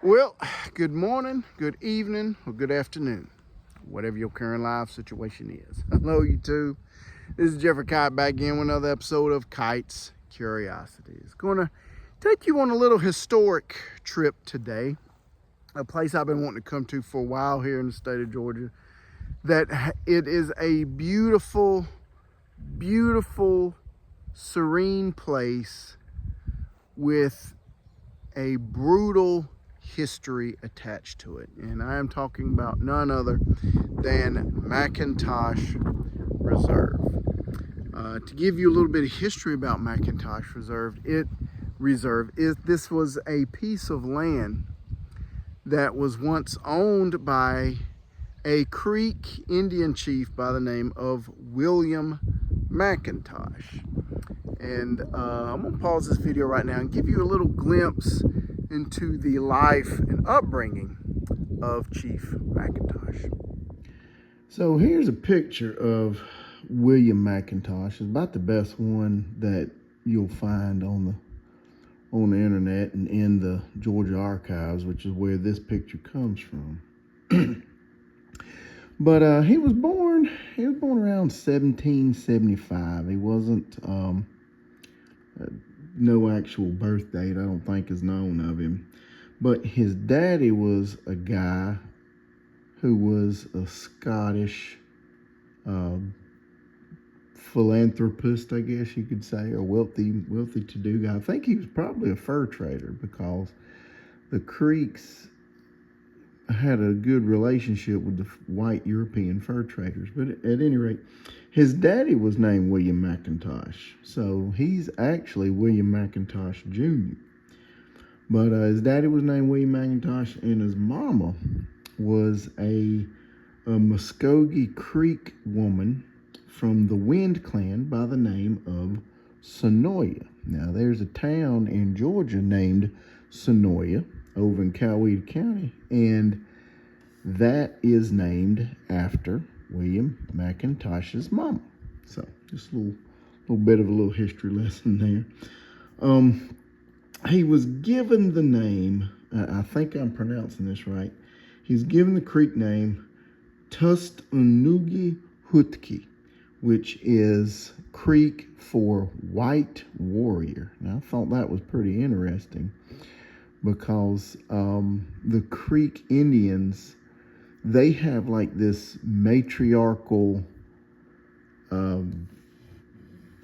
Well, good morning, good evening, or good afternoon, whatever your current life situation is. Hello, YouTube. This is Jeffrey Kite back again with another episode of Kite's Curiosities. Going to take you on a little historic trip today, a place I've been wanting to come to for a while here in the state of Georgia. That it is a beautiful, beautiful, serene place with a brutal history attached to it, and I am talking about none other than McIntosh Reserve. To give you a little bit of history about McIntosh Reserve, this was a piece of land that was once owned by a Creek Indian chief by the name of William McIntosh. And I'm gonna pause this video right now and give you a little glimpse into the life and upbringing of Chief McIntosh. So here's a picture of William McIntosh. It's about the best one that you'll find on the internet and in the Georgia archives, which is where this picture comes from. But he was born around 1775. He wasn't no actual birth date, I don't think, is known of him. But his daddy was a guy who was a Scottish philanthropist, I guess you could say, or wealthy to-do guy. I think he was probably a fur trader because the Creeks had a good relationship with the white European fur traders. But at any rate, his daddy was named William McIntosh, so he's actually William McIntosh Jr. But his daddy was named William McIntosh, and his mama was a Muskogee Creek woman from the Wind clan by the name of Sonoya. Now, there's a town in Georgia named Sonoya over in Coweta County, and that is named after William McIntosh's mama. So just a little bit of a little history lesson there. He was given the name, I think I'm pronouncing this right, he's given the creek name Tustunugi Hutki, which is Creek for white warrior. Now, I thought that was pretty interesting because the Creek Indians, they have like this matriarchal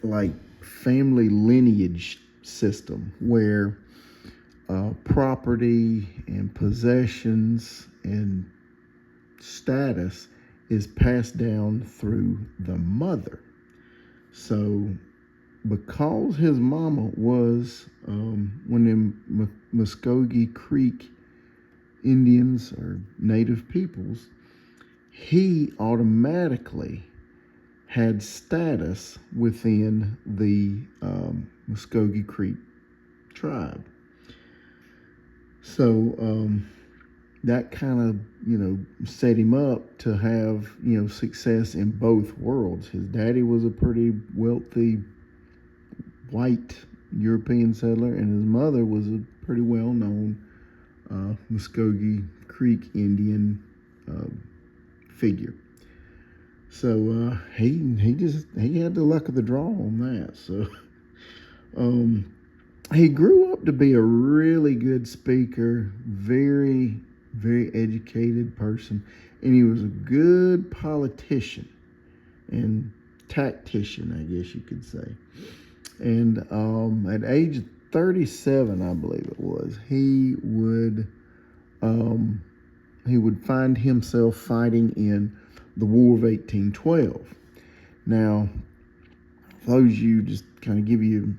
like family lineage system where property and possessions and status is passed down through the mother. So because his mama was one of them Muskogee Creek Indians or native peoples, he automatically had status within the Muskogee Creek tribe. So that kind of, set him up to have, success in both worlds. His daddy was a pretty wealthy white European settler, and his mother was a pretty well-known Muskogee Creek Indian figure. So he had the luck of the draw on that. So he grew up to be a really good speaker, very, very educated person, and he was a good politician and tactician, I guess you could say. And at age 37, I believe it was, he would find himself fighting in the War of 1812. Now, for those of you, just kind of give you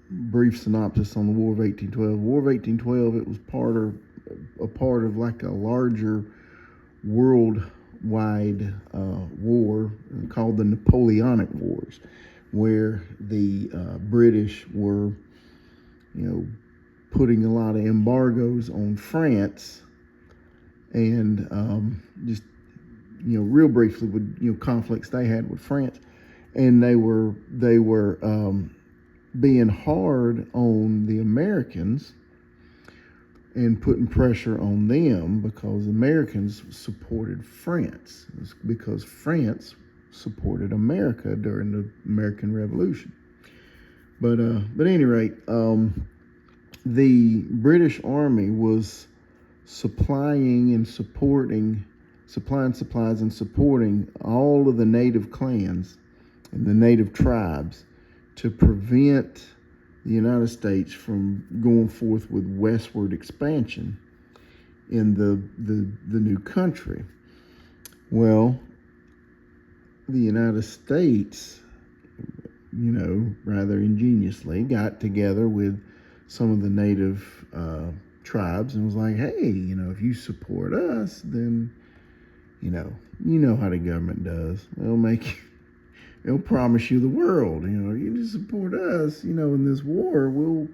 a brief synopsis on the War of 1812. War of 1812, it was a part of like a larger worldwide war called the Napoleonic Wars, where the British were, putting a lot of embargoes on France, and just, real briefly, with conflicts they had with France, and they were being hard on the Americans and putting pressure on them because Americans supported France. It was because France supported America during the American Revolution. But at any rate, the British Army was supplying supplies and supporting all of the native clans and the native tribes to prevent the United States from going forth with westward expansion in the new country. Well, the United States, rather ingeniously got together with some of the native tribes and was like, hey, if you support us, then, you know how the government does. They'll promise you the world. You just support us, in this war, we'll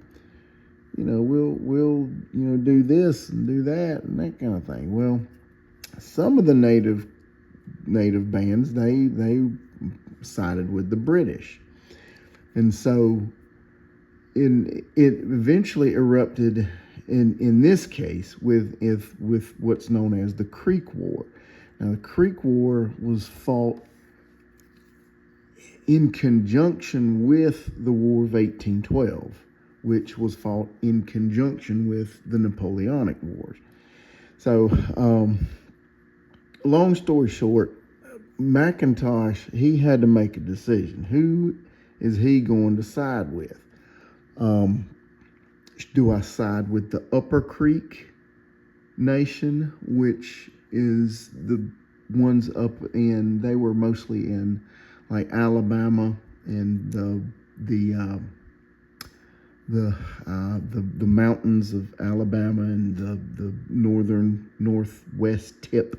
do this and do that and that kind of thing. Well, some of the native bands, they sided with the British. And so it eventually erupted in this case with what's known as the Creek War. Now, the Creek War was fought in conjunction with the War of 1812, which was fought in conjunction with the Napoleonic Wars. So, long story short, McIntosh, he had to make a decision. Who is he going to side with? Do I side with the Upper Creek Nation, which is the ones up in, they were mostly in like Alabama and the mountains of Alabama and the northwest tip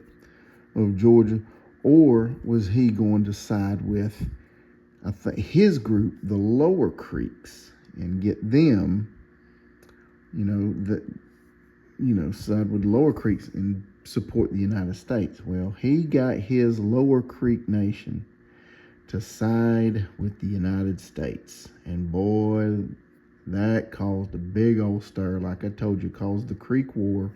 of Georgia? Or was he going to side with, I think, his group, the Lower Creeks, and get them, side with the Lower Creeks and support the United States? Well, he got his Lower Creek Nation to side with the United States. And boy, that caused a big old stir. Like I told you, caused the Creek War,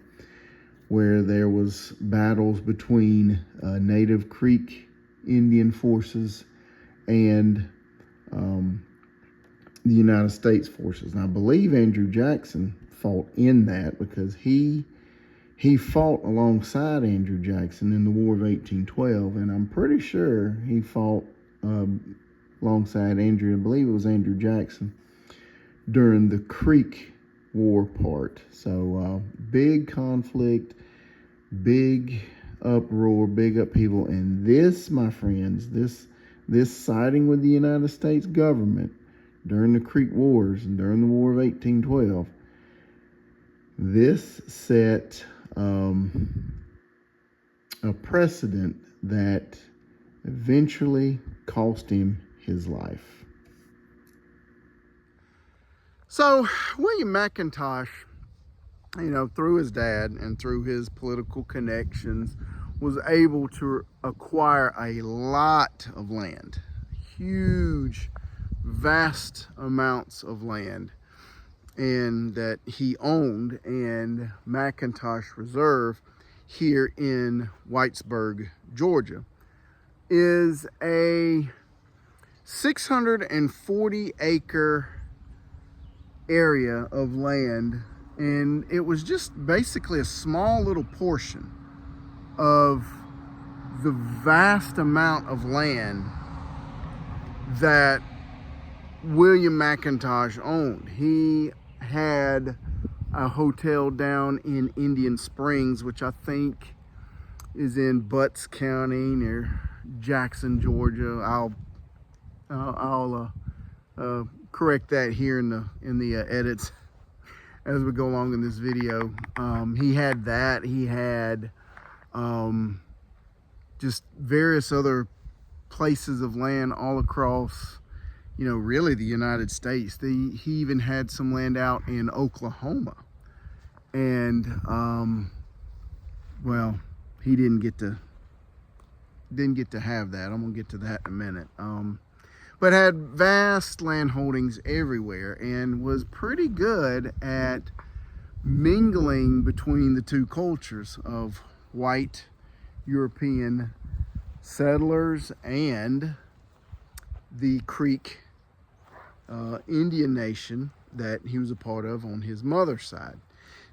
where there was battles between Native Creek Indian forces and the United States forces. And I believe Andrew Jackson fought in that because he fought alongside Andrew Jackson in the War of 1812, and I'm pretty sure he fought alongside Andrew, I believe it was Andrew Jackson, during the Creek War part. So big conflict, big uproar, big upheaval, and this, my friends, this siding with the United States government during the Creek Wars and during the War of 1812, this set a precedent that eventually cost him his life. So William McIntosh, through his dad and through his political connections, was able to acquire a lot of land, huge, vast amounts of land, and that he owned. And McIntosh Reserve here in Whitesburg, Georgia, is a 640 acre area of land, and it was just basically a small little portion of the vast amount of land that William McIntosh owned. He had a hotel down in Indian Springs, which I think is in Butts County near Jackson, Georgia. I'll correct that here in the edits as we go along in this video. He had that. He had just various other places of land all across, really the United States. He even had some land out in Oklahoma, and well, he didn't get to have that. I'm gonna get to that in a minute. But had vast land holdings everywhere and was pretty good at mingling between the two cultures of white European settlers and the Creek Indian nation that he was a part of on his mother's side.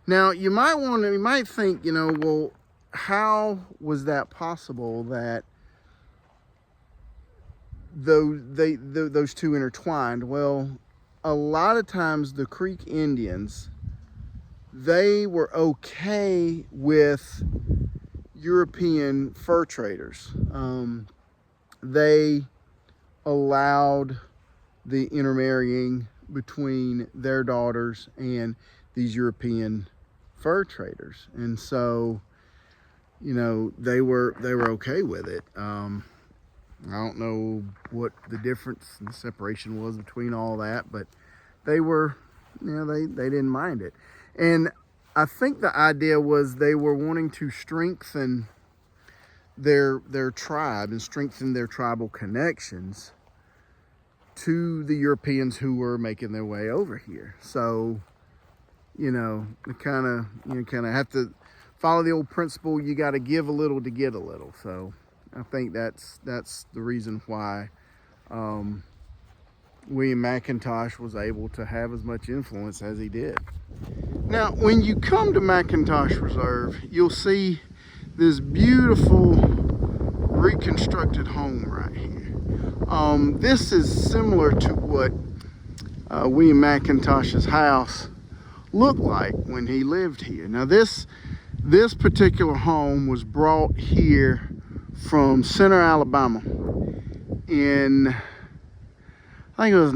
Now, you might think, well, how was that possible that those two intertwined? Well, a lot of times the Creek Indians, they were okay with European fur traders. They allowed the intermarrying between their daughters and these European fur traders, and so they were okay with it. I don't know what the difference and the separation was between all that, but they were, they didn't mind it. And I think the idea was they were wanting to strengthen their tribe and strengthen their tribal connections to the Europeans who were making their way over here. So, you kind of have to follow the old principle. You got to give a little to get a little. So I think that's the reason why William McIntosh was able to have as much influence as he did. Now, when you come to McIntosh Reserve, you'll see this beautiful reconstructed home right here. This is similar to what William McIntosh's house looked like when he lived here. Now, this particular home was brought here from Center, Alabama in, I think it was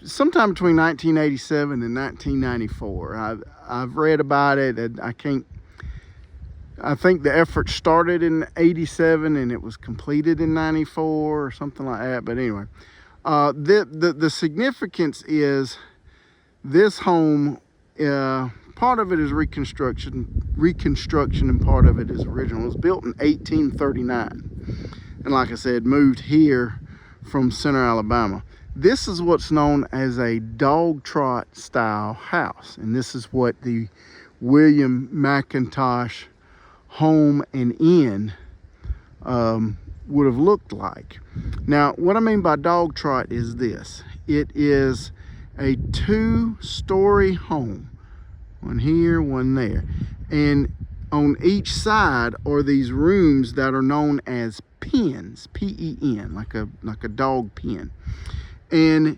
sometime between 1987 and 1994. I've read about it, and I think the effort started in 87 and it was completed in 94 or something like that. But anyway, the significance is this home, part of it is reconstruction, and part of it is original. It was built in 1839, and like I said, moved here from Center, Alabama. This is what's known as a dog trot style house, and this is what the William McIntosh home and inn would have looked like. Now, what I mean by dog trot is this: it is a 2-story home, one here, one there, and on each side are these rooms that are known as pens, P-E-N, like a dog pen, and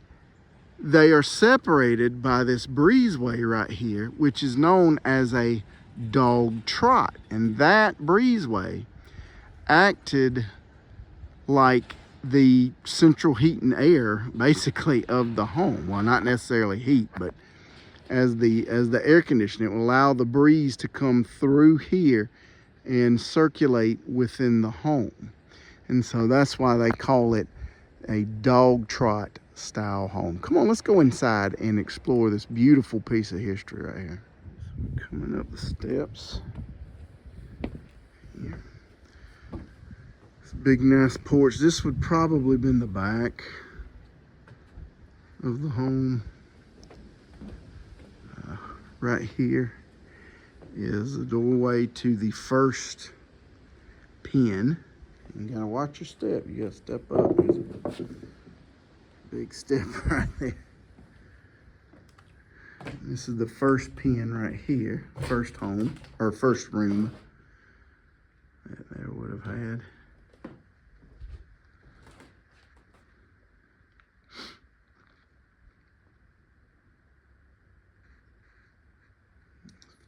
they are separated by this breezeway right here, which is known as a dog trot. And that breezeway acted like the central heat and air, basically, of the home. Well, not necessarily heat, but as the air conditioning. It will allow the breeze to come through here and circulate within the home. And so that's why they call it a dog trot style home. Come on, let's go inside and explore this beautiful piece of history right here. So coming up the steps here. This big nice porch. This would probably been the back of the home. Right here is the doorway to the first pen. You gotta watch your step. You gotta step up. There's a big step right there. This is the first pen right here. First home, or first room that they would have had.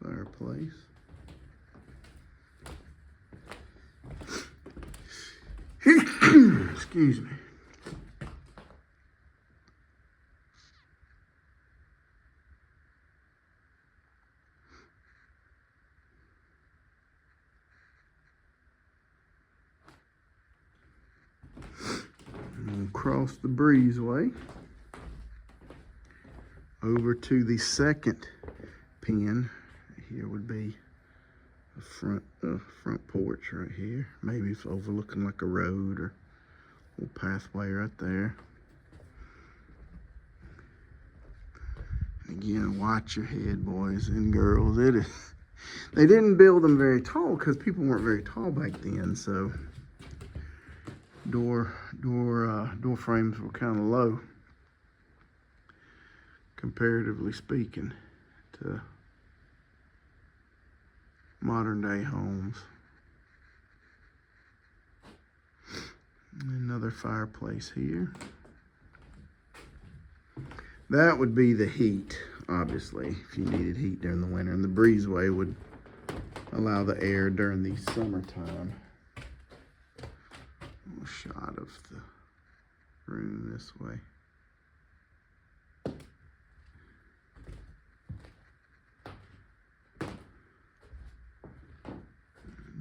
Fireplace. Excuse me. And we'll cross the breezeway over to the second pen. Here would be a front porch right here. Maybe it's overlooking like a road or a little pathway right there. Again, watch your head, boys and girls. It is. They didn't build them very tall because people weren't very tall back then, so door frames were kind of low, comparatively speaking, to modern day homes. Another fireplace here. That would be the heat, obviously, if you needed heat during the winter. And the breezeway would allow the air during the summertime. A little shot of the room this way.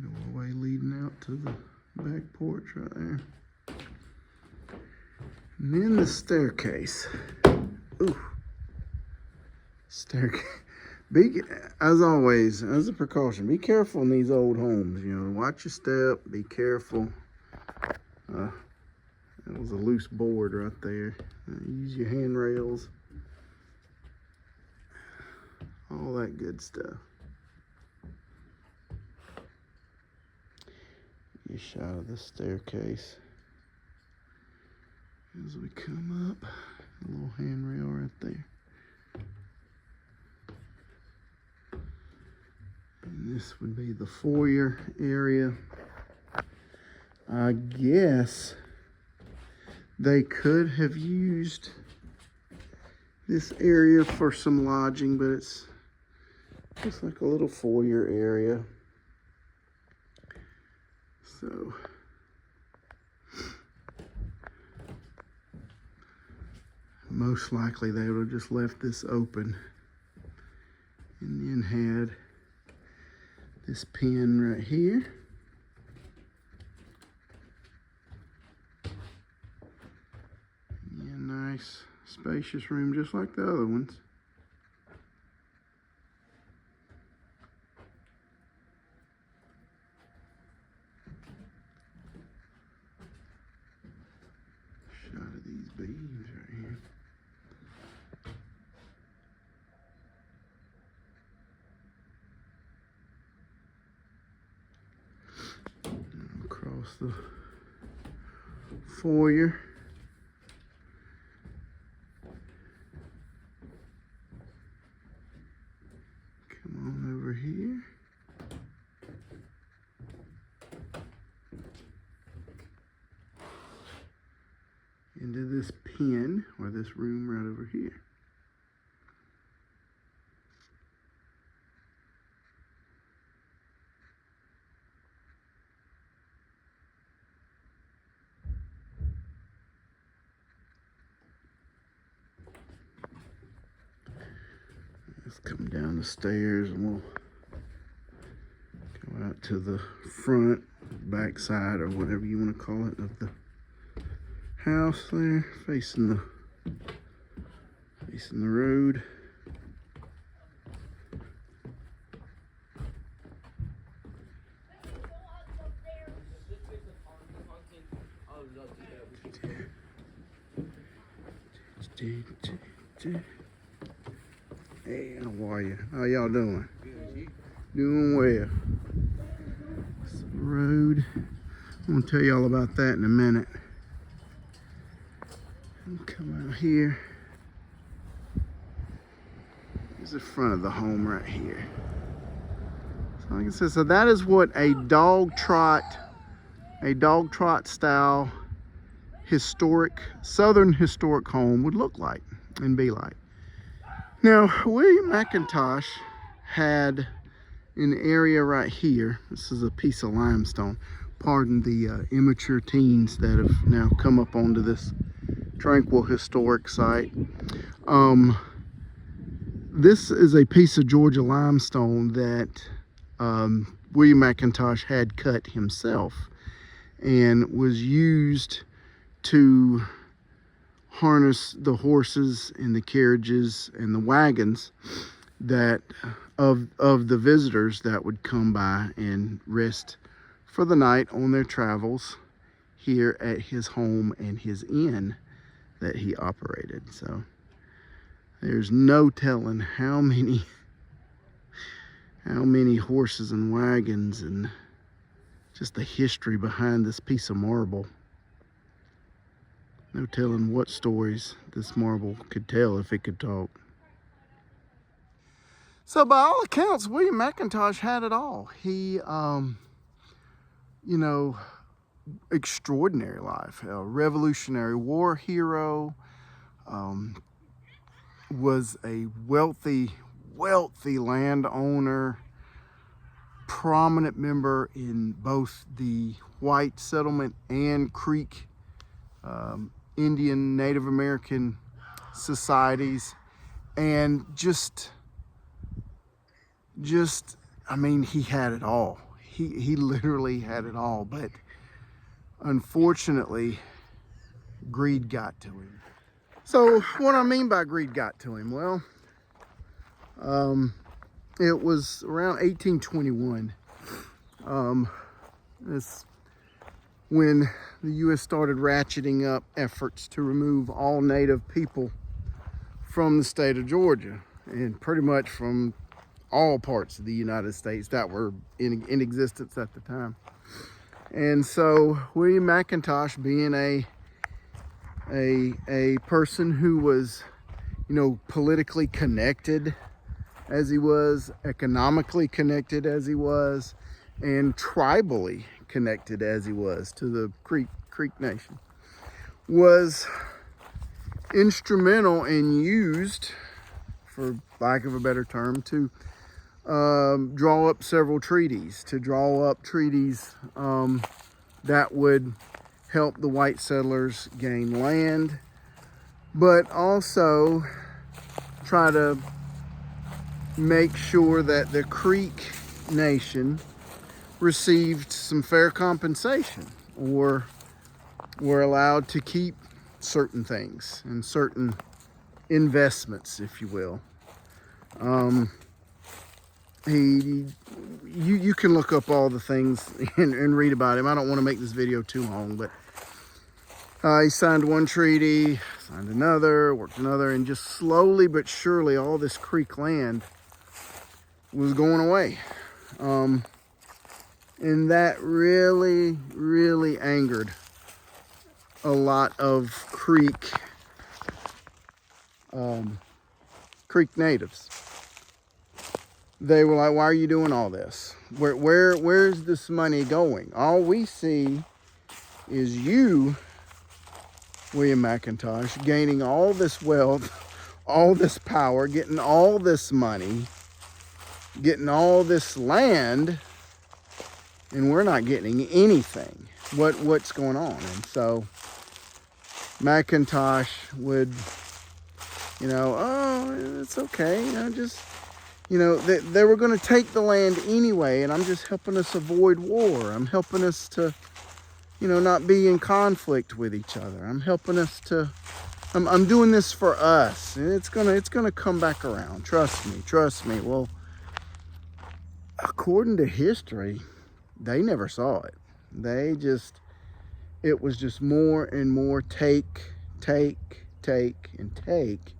Doorway leading out to the back porch right there. And then the staircase. Ooh. Staircase. As always, as a precaution, be careful in these old homes. You know, watch your step, be careful. That was a loose board right there. Use your handrails. All that good stuff. Get a shot of the staircase as we come up. A little handrail right there. And this would be the foyer area. I guess they could have used this area for some lodging, but it's just like a little foyer area. So most likely they would have just left this open and then had this pen right here. Yeah, nice spacious room just like the other ones. Shot of these beams right here. Across the foyer. Come on over here. Into this pen, or this room right over here. Let's come down the stairs and we'll go out to the front, back side, or whatever you want to call it, of the house there, facing the road. Hey, how are you? How y'all doing? Doing well. It's the road. I'm gonna tell y'all about that in a minute. Come out here. Here's the front of the home right here. So like I said, so that is what a dog trot style historic, southern historic home would look like and be like. Now, William McIntosh had an area right here. This is a piece of limestone. Pardon the immature teens that have now come up onto this tranquil historic site. This is a piece of Georgia limestone that William McIntosh had cut himself and was used to harness the horses and the carriages and the wagons that of the visitors that would come by and rest for the night on their travels here at his home and his inn that he operated. So There's no telling how many horses and wagons and just the history behind this piece of marble. No telling what stories this marble could tell if it could talk. So by all accounts, William McIntosh had it all. He, extraordinary life, a Revolutionary War hero, was a wealthy landowner, prominent member in both the white settlement and Creek Indian Native American societies, and just I mean, he had it all. He literally had it all, but unfortunately greed got to him. So what I mean by greed got to him, well, it was around 1821. This when the U.S. started ratcheting up efforts to remove all native people from the state of Georgia, and pretty much from all parts of the United States that were in existence at the time. And so William McIntosh, being a person who was, politically connected as he was, economically connected as he was, and tribally connected as he was to the Creek Nation, was instrumental and used, for lack of a better term, to draw up several treaties, that would help the white settlers gain land, but also try to make sure that the Creek Nation received some fair compensation, or were allowed to keep certain things and certain investments, if you will. You can look up all the things and read about him. I don't want to make this video too long, but he signed one treaty, signed another, worked another, and just slowly but surely all this Creek land was going away. And that really angered a lot of Creek natives. They were like, why are you doing all this? Where's this money going? All we see is you, William McIntosh, gaining all this wealth, all this power, getting all this money, getting all this land, and we're not getting anything. What's going on? And so McIntosh would, oh, it's okay, they were going to take the land anyway, and I'm just helping us avoid war. I'm helping us to, not be in conflict with each other. I'm helping us to, I'm doing this for us, and it's gonna come back around. Trust me. Well, according to history, they never saw it. It was just more and more take, and take.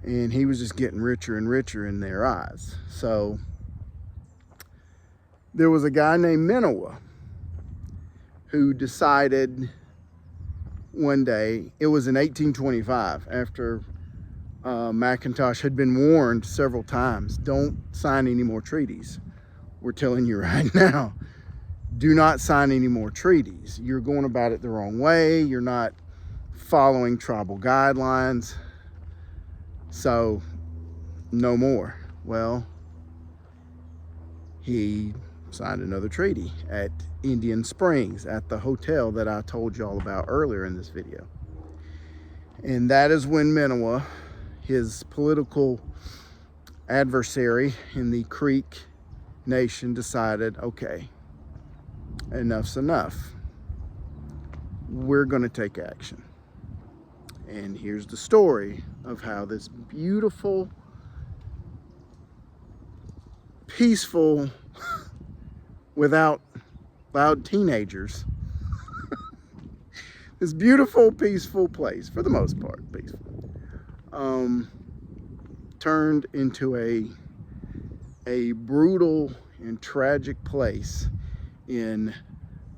And he was just getting richer and richer in their eyes. So there was a guy named Minowa who decided one day, it was in 1825, after McIntosh had been warned several times, don't sign any more treaties. We're telling you right now, do not sign any more treaties. You're going about it the wrong way. You're not following tribal guidelines. So, no more. Well, he signed another treaty at Indian Springs, at the hotel that I told you all about earlier in this video. And that is when Minowa, his political adversary in the Creek Nation, decided, okay, enough's enough. We're going to take action. And here's the story of how this beautiful, peaceful, without loud teenagers, this beautiful, peaceful place, for the most part, peaceful, turned into a brutal and tragic place in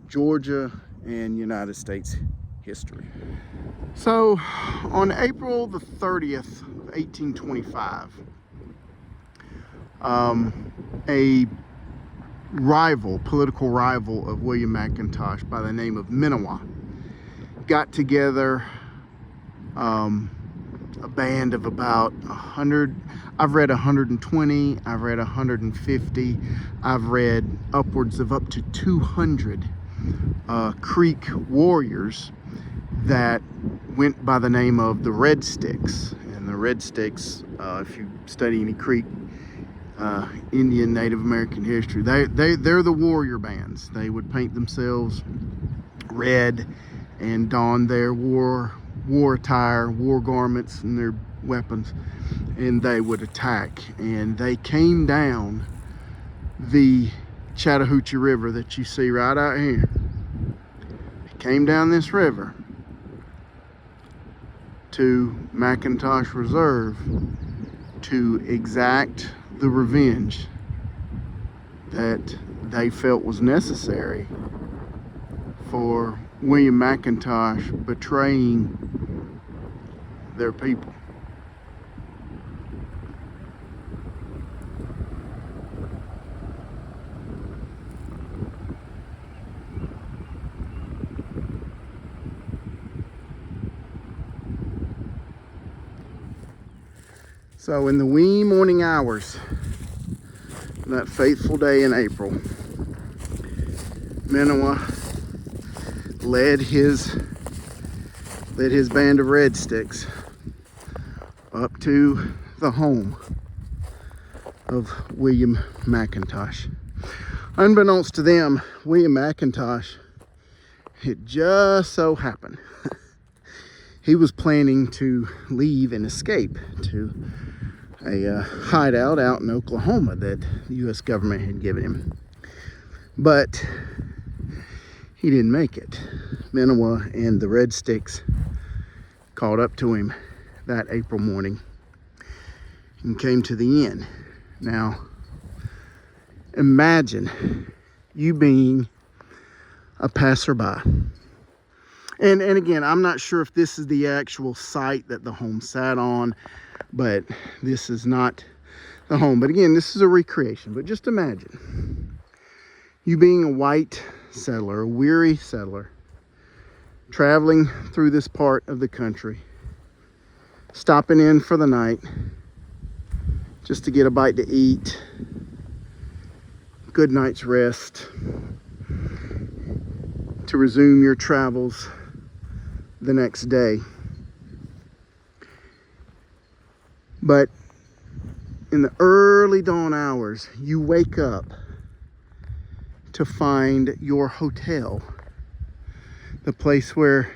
Georgia and United States history. So on April the 30th, 1825, a political rival of William McIntosh by the name of McIntosh got together a band of about 100. I've read 120, I've read 150, I've read upwards of up to 200 Creek warriors that went by the name of the Red Sticks. And the Red Sticks, if you study any Creek Indian Native American history, they're the warrior bands. They would paint themselves red and don their war attire, war garments, and their weapons, and they would attack. And they came down the Chattahoochee River that you see right out here. They came down this river to McIntosh Reserve to exact the revenge that they felt was necessary for William McIntosh betraying their people. So in the wee morning hours of that fateful day in April, McIntosh led his band of Red Sticks up to the home of William McIntosh. Unbeknownst to them, William McIntosh, it just so happened he was planning to leave and escape to a hideout out in Oklahoma that the U.S. government had given him. But he didn't make it. McIntosh and the Red Sticks caught up to him that April morning and came to the inn. Now, imagine you being a passerby. And again, I'm not sure if this is the actual site that the home sat on, but this is not the home. But again, this is a recreation. But just imagine you being a white settler, a weary settler, traveling through this part of the country, stopping in for the night just to get a bite to eat, good night's rest, to resume your travels the next day. But in the early dawn hours, you wake up to find your hotel, the place where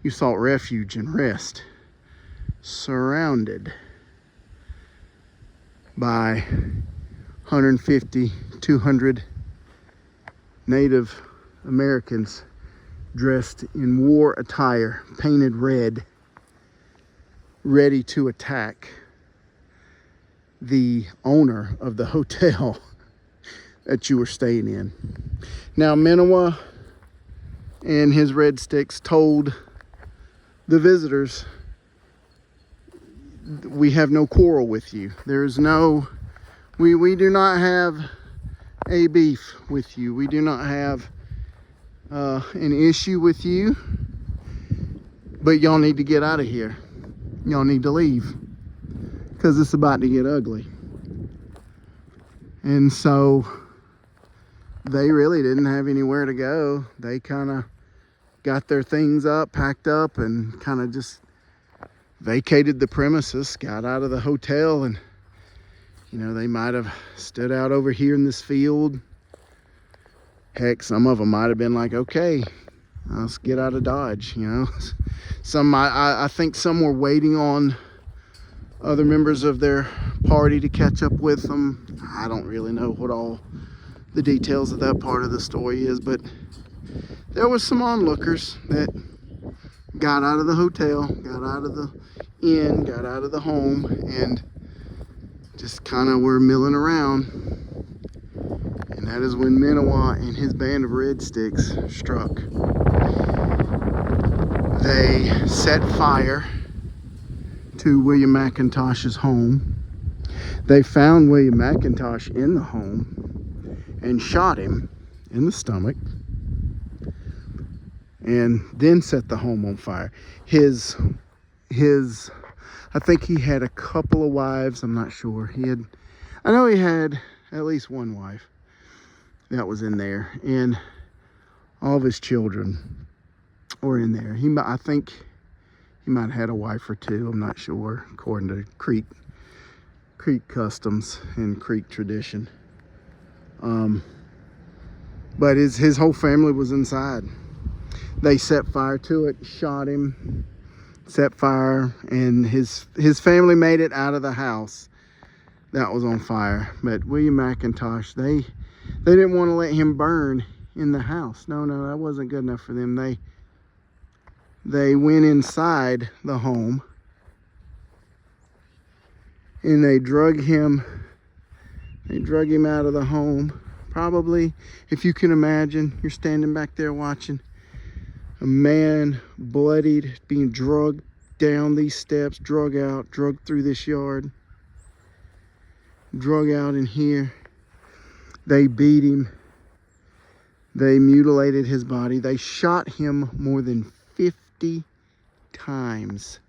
you sought refuge and rest, surrounded by 150, 200 Native Americans dressed in war attire, painted red, ready to attack the owner of the hotel that you were staying in. Now, McIntosh and his Red Sticks told the visitors, we have no quarrel with you. There's no, we do not have a beef with you. We do not have an issue with you, but y'all need to get out of here. Y'all need to leave because it's about to get ugly. And so they really didn't have anywhere to go. They kind of got their things up, packed up, and kind of just vacated the premises, got out of the hotel, and they might have stood out over here in this field. Heck, some of them might have been like, okay, let's get out of Dodge, Some, I think some were waiting on other members of their party to catch up with them. I don't really know what all the details of that part of the story is, but there was some onlookers that got out of the hotel, got out of the inn, got out of the home, and just kind of were milling around. And that is when Manawa and his band of red sticks struck. They set fire to William McIntosh's home. They found William McIntosh in the home and shot him in the stomach, and then set the home on fire. I think he had a couple of wives, I'm not sure. I know he had at least one wife that was in there, and all of his children were in there. I think he might have had a wife or two, I'm not sure, according to Creek customs and Creek tradition. But his whole family was inside. They set fire to it, shot him, set fire, and his family made it out of the house that was on fire. But William McIntosh, they didn't want to let him burn in the house. No, that wasn't good enough for them. They went inside the home and they drug him out of the home. Probably, if you can imagine, you're standing back there watching a man bloodied, being drugged down these steps, drug through this yard, drug out in here. They beat him. They mutilated his body. They shot him more than 50 times.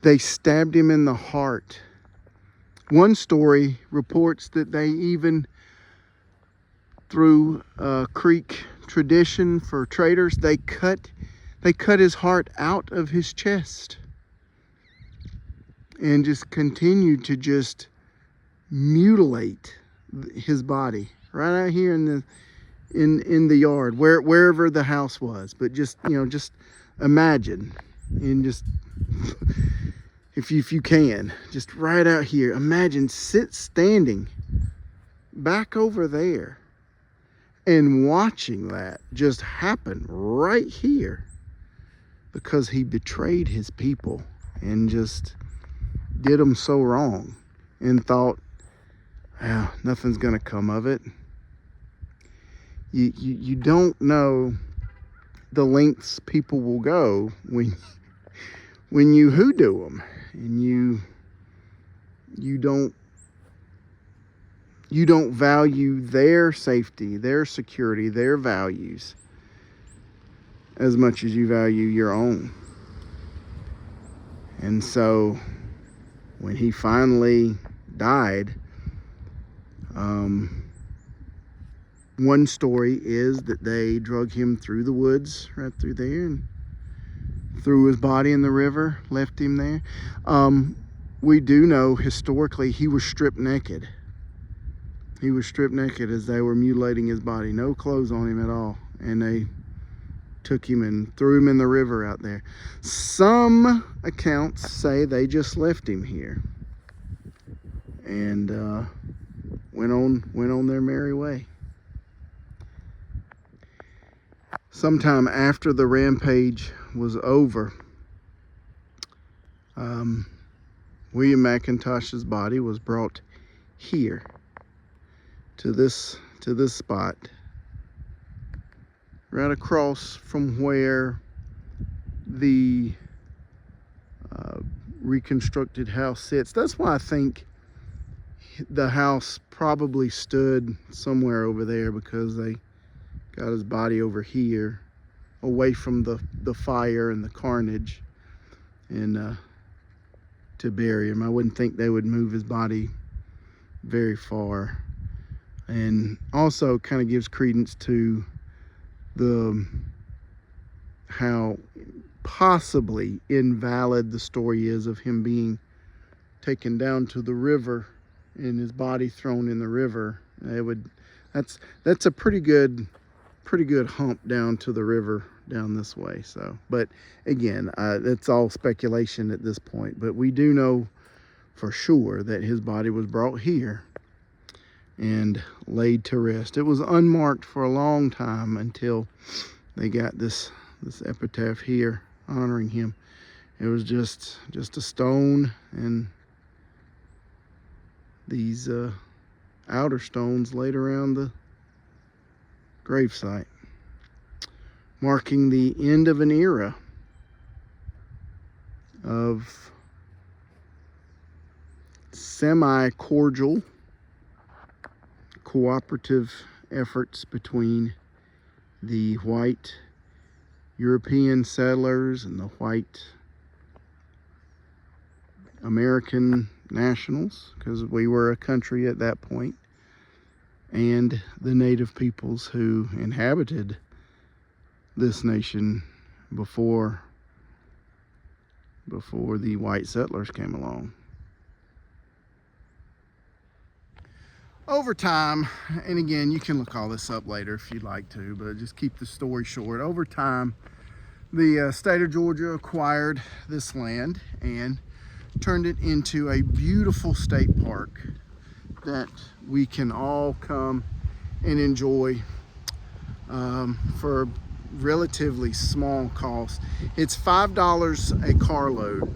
They stabbed him in the heart. One story reports that they even, through Creek tradition for traders, they cut his heart out of his chest and just continued to just mutilate his body right out here in the yard, wherever the house was. But just imagine, and just if you can, just right out here, imagine standing back over there and watching that just happen right here, because he betrayed his people and just did them so wrong and thought, well, nothing's gonna come of it. You don't know the lengths people will go when you hoodoo them, and you don't value their safety, their security, their values as much as you value your own. And so when he finally died, one story is that they drug him through the woods right through there and threw his body in the river, left him there. We do know historically he was stripped naked. He was stripped naked as they were mutilating his body. No clothes on him at all. And they took him and threw him in the river out there. Some accounts say they just left him here and went on their merry way. Sometime after the rampage was over, William McIntosh's body was brought here to this spot, right across from where the reconstructed house sits. That's why I think the house probably stood somewhere over there, because they got his body over here, away from the fire and the carnage, and to bury him. I wouldn't think they would move his body very far. And also kind of gives credence to how possibly invalid the story is of him being taken down to the river and his body thrown in the river. That's a pretty good hump down to the river down this way. So, but again, that's all speculation at this point. But we do know for sure that his body was brought here and laid to rest. It was unmarked for a long time until they got this epitaph here honoring him. It was just a stone and these outer stones laid around the gravesite, marking the end of an era of semi-cordial cooperative efforts between the white European settlers and the white American nationals, because we were a country at that point, and the native peoples who inhabited this nation before the white settlers came along. Over time, and again, you can look all this up later if you'd like to, but just keep the story short. Over time, the state of Georgia acquired this land and turned it into a beautiful state park that we can all come and enjoy for relatively small cost. It's $5 a carload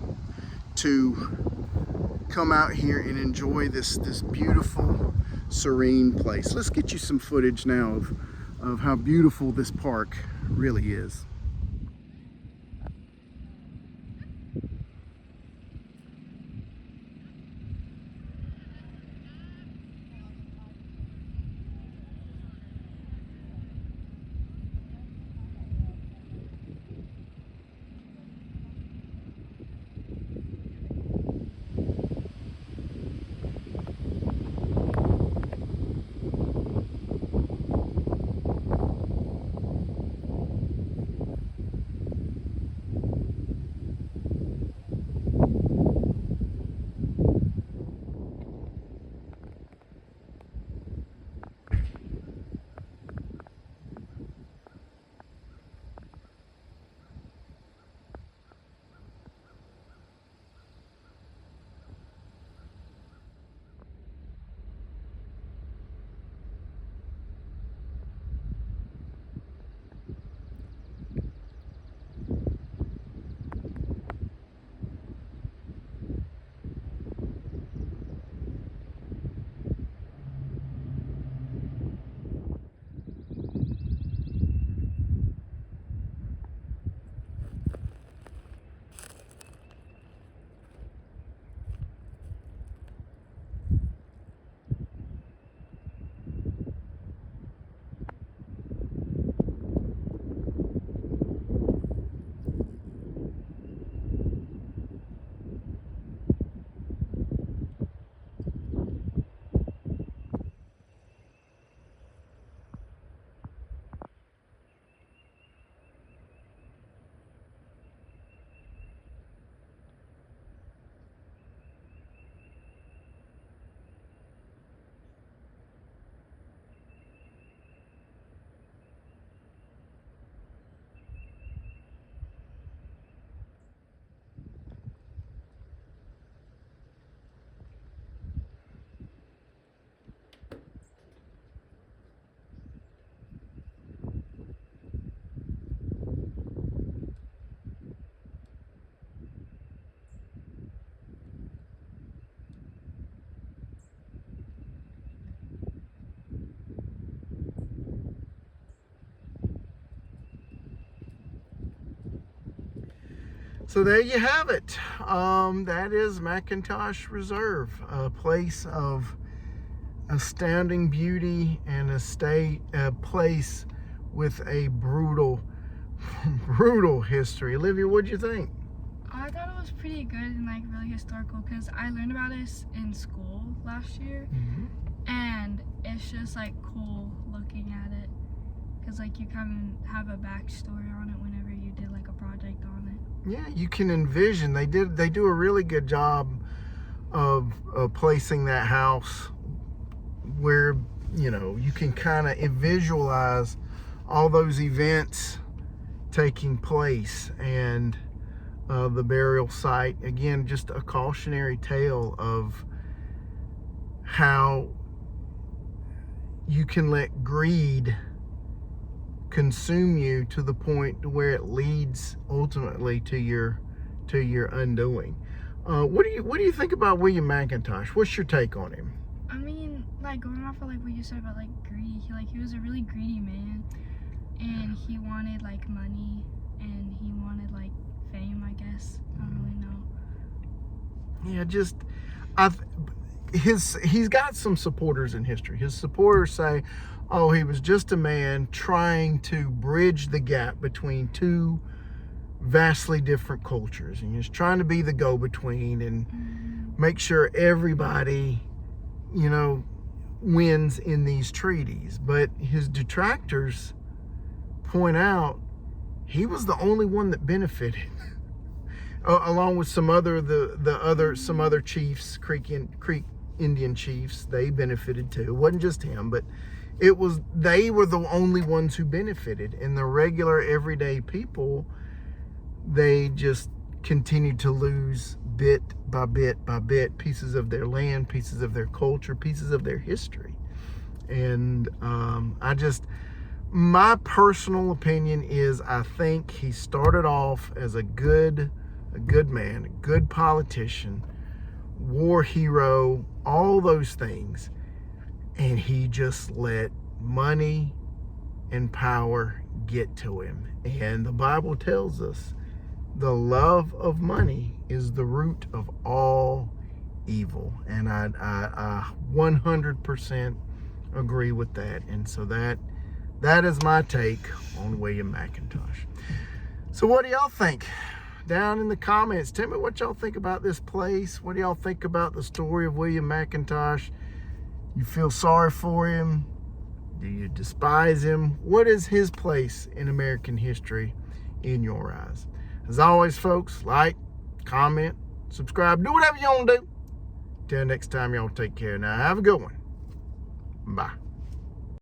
to come out here and enjoy this beautiful, serene place. Let's get you some footage now of how beautiful this park really is. So there you have it. That is McIntosh Reserve, a place of astounding beauty and a place with a brutal history. Olivia, what'd you think? I thought it was pretty good and like really historical because I learned about this in school last year, and it's just like cool looking at it because like you kind of have a backstory on it whenever you did like a project on it. Yeah, you can envision. They do a really good job of placing that house where, you know, you can kind of visualize all those events taking place, and the burial site. Again, just a cautionary tale of how you can let greed consume you to the point where it leads ultimately to your undoing. What do you think about William McIntosh? What's your take on him? I mean, like, going off of, like, what you said about, like, greedy, he was a really greedy man, and he wanted, like, money, and he wanted, like, fame, I guess. I don't really know. Yeah, he's got some supporters in history. His supporters say, oh, he was just a man trying to bridge the gap between two vastly different cultures, and he's trying to be the go-between and make sure everybody, wins in these treaties. But his detractors point out he was the only one that benefited, along with some other chiefs, Creek Indian chiefs. They benefited too. It wasn't just him, but they were the only ones who benefited, and the regular everyday people, they just continued to lose bit by bit by bit, pieces of their land, pieces of their culture, pieces of their history. And my personal opinion is, I think he started off as a good man, a good politician, war hero, all those things, and he just let money and power get to him. And the Bible tells us the love of money is the root of all evil. And I 100% agree with that. And so that is my take on William McIntosh. So what do y'all think? Down in the comments, tell me what y'all think about this place. What do y'all think about the story of William McIntosh? You feel sorry for him? Do you despise him? What is his place in American history in your eyes? As always, folks, like, comment, subscribe, do whatever you want to do. Till next time, y'all take care. Now, have a good one. Bye.